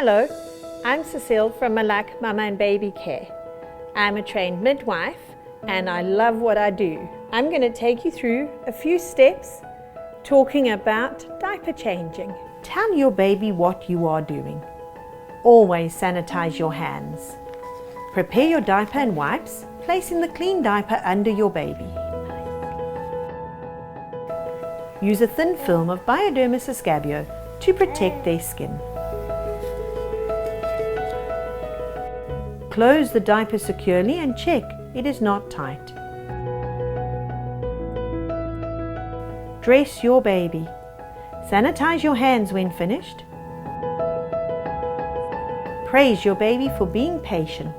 Hello, I'm Cecile from Malak Mama and Baby Care. I'm a trained midwife and I love what I do. I'm going to take you through a few steps talking about diaper changing. Tell your baby what you are doing. Always sanitize your hands. Prepare your diaper and wipes, placing the clean diaper under your baby. Use a thin film of Bioderma Cicabio to protect their skin. Close the diaper securely and check it is not tight. Dress your baby. Sanitize your hands when finished. Praise your baby for being patient.